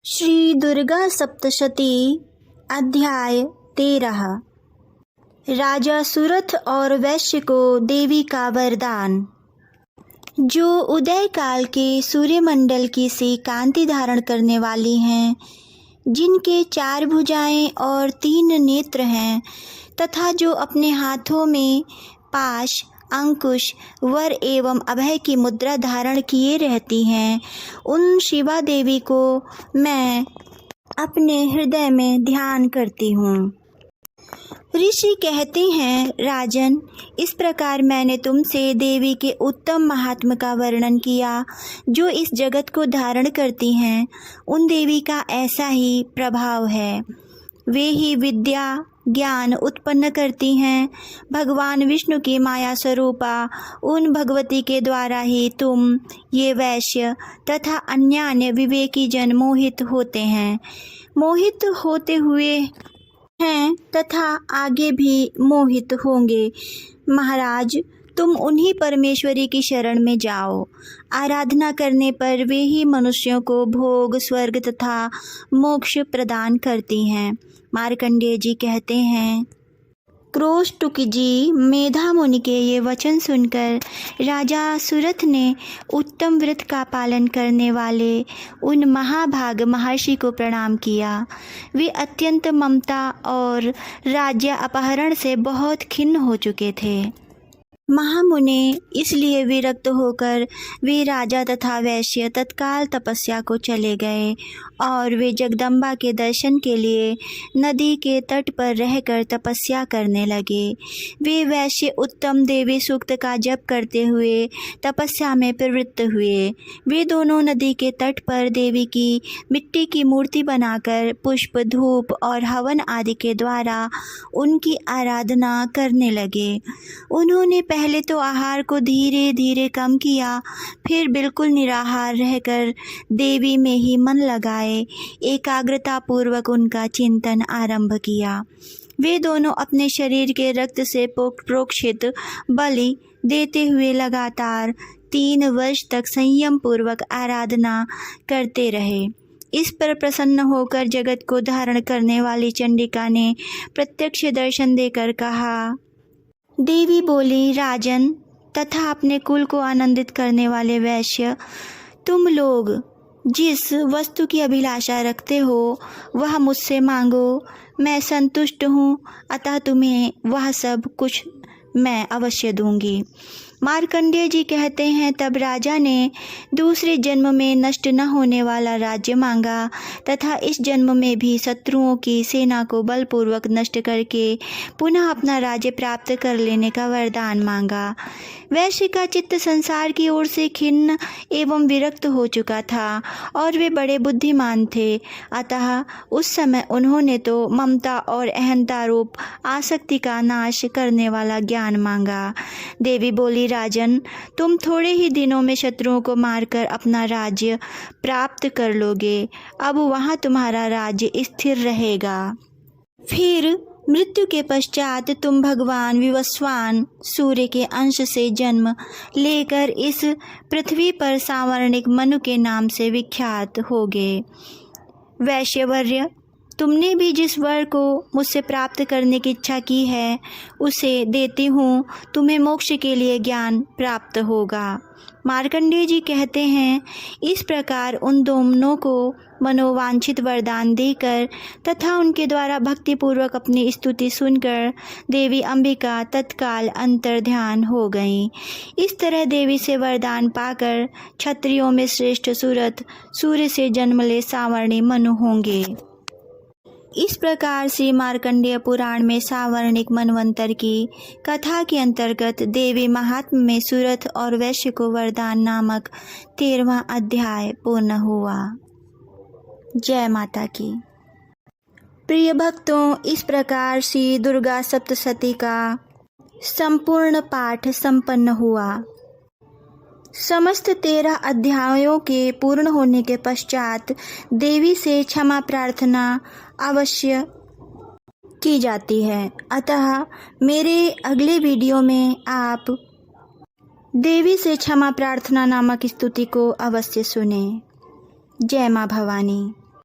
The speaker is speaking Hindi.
श्री दुर्गा सप्तशती अध्याय 13। राजा सुरथ और वैश्य को देवी का वरदान। जो उदय काल के सूर्यमंडल की सी कांति धारण करने वाली हैं, जिनके 4 भुजाएं और 3 नेत्र हैं, तथा जो अपने हाथों में पाश, अंकुश, वर एवं अभय की मुद्रा धारण किए रहती हैं, उन शिवा देवी को मैं अपने हृदय में ध्यान करती हूँ। ऋषि कहते हैं, राजन, इस प्रकार मैंने तुमसे देवी के उत्तम महात्म्य का वर्णन किया। जो इस जगत को धारण करती हैं, उन देवी का ऐसा ही प्रभाव है। वे ही विद्या ज्ञान उत्पन्न करती हैं। भगवान विष्णु की माया स्वरूपा उन भगवती के द्वारा ही तुम ये वैश्य तथा अन्य विवेकी जन मोहित होते हैं, मोहित होते हुए हैं तथा आगे भी मोहित होंगे। महाराज, तुम उन्हीं परमेश्वरी की शरण में जाओ। आराधना करने पर वे ही मनुष्यों को भोग, स्वर्ग तथा मोक्ष प्रदान करती हैं। मार्कंडेय जी कहते हैं, क्रोष्टुक जी, मेधा मुनि के ये वचन सुनकर राजा सुरथ ने उत्तम व्रत का पालन करने वाले उन महाभाग महर्षि को प्रणाम किया। वे अत्यंत ममता और राज्य अपहरण से बहुत खिन्न हो चुके थे। महामुने इसलिए विरक्त होकर वे राजा तथा वैश्य तत्काल तपस्या को चले गए और वे जगदम्बा के दर्शन के लिए नदी के तट पर रहकर तपस्या करने लगे। वे वैश्य उत्तम देवी सूक्त का जप करते हुए तपस्या में प्रवृत्त हुए। वे दोनों नदी के तट पर देवी की मिट्टी की मूर्ति बनाकर पुष्प, धूप और हवन आदि के द्वारा उनकी आराधना करने लगे। उन्होंने पहले तो आहार को धीरे धीरे कम किया, फिर बिल्कुल निराहार रहकर देवी में ही मन लगाए एकाग्रता पूर्वक उनका चिंतन आरंभ किया। वे दोनों अपने शरीर के रक्त से प्रोक्षित बलि देते हुए लगातार 3 वर्ष तक संयम पूर्वक आराधना करते रहे। इस पर प्रसन्न होकर जगत को धारण करने वाली चंडिका ने प्रत्यक्ष दर्शन देकर कहा। देवी बोली, राजन तथा अपने कुल को आनंदित करने वाले वैश्य, तुम लोग जिस वस्तु की अभिलाषा रखते हो वह मुझसे मांगो, मैं संतुष्ट हूँ, अतः तुम्हें वह सब कुछ मैं अवश्य दूंगी। मार्कंडेय जी कहते हैं, तब राजा ने दूसरे जन्म में नष्ट न होने वाला राज्य मांगा तथा इस जन्म में भी शत्रुओं की सेना को बलपूर्वक नष्ट करके पुनः अपना राज्य प्राप्त कर लेने का वरदान मांगा। वैश्य का चित्त संसार की ओर से खिन्न एवं विरक्त हो चुका था और वे बड़े बुद्धिमान थे, अतः उस समय उन्होंने तो ममता और अहंता रूप आसक्ति का नाश करने वाला ज्ञान मांगा। देवी बोली, राजन, तुम थोड़े ही दिनों में शत्रुओं को मारकर अपना राज्य प्राप्त कर लोगे। अब वहाँ तुम्हारा राज्य स्थिर रहेगा। फिर मृत्यु के पश्चात तुम भगवान विवस्वान सूर्य के अंश से जन्म लेकर इस पृथ्वी पर सांवर्णिक मनु के नाम से विख्यात होगे। वैश्यवर्य, तुमने भी जिस वर को मुझसे प्राप्त करने की इच्छा की है उसे देती हूँ, तुम्हें मोक्ष के लिए ज्ञान प्राप्त होगा। मार्कंडेय जी कहते हैं, इस प्रकार उन दोनों को मनोवांछित वरदान देकर तथा उनके द्वारा भक्तिपूर्वक अपनी स्तुति सुनकर देवी अंबिका तत्काल अंतर्ध्यान हो गईं। इस तरह देवी से वरदान पाकर क्षत्रियों में श्रेष्ठ सुरथ सूर्य से जन्म ले सावर्णी मनु होंगे। इस प्रकार श्री मार्कंडेय पुराण में सावर्णिक मनवंतर की कथा के अंतर्गत देवी महात्म्य में सुरथ और वैश्य को वरदान नामक 13वां अध्याय पूर्ण हुआ। जय माता की। प्रिय भक्तों, इस प्रकार श्री दुर्गा सप्तशती का संपूर्ण पाठ संपन्न हुआ। समस्त 13 अध्यायों के पूर्ण होने के पश्चात देवी से क्षमा प्रार्थना अवश्य की जाती है, अतः मेरे अगले वीडियो में आप देवी से क्षमा प्रार्थना नामक स्तुति को अवश्य सुनें। जय माँ भवानी।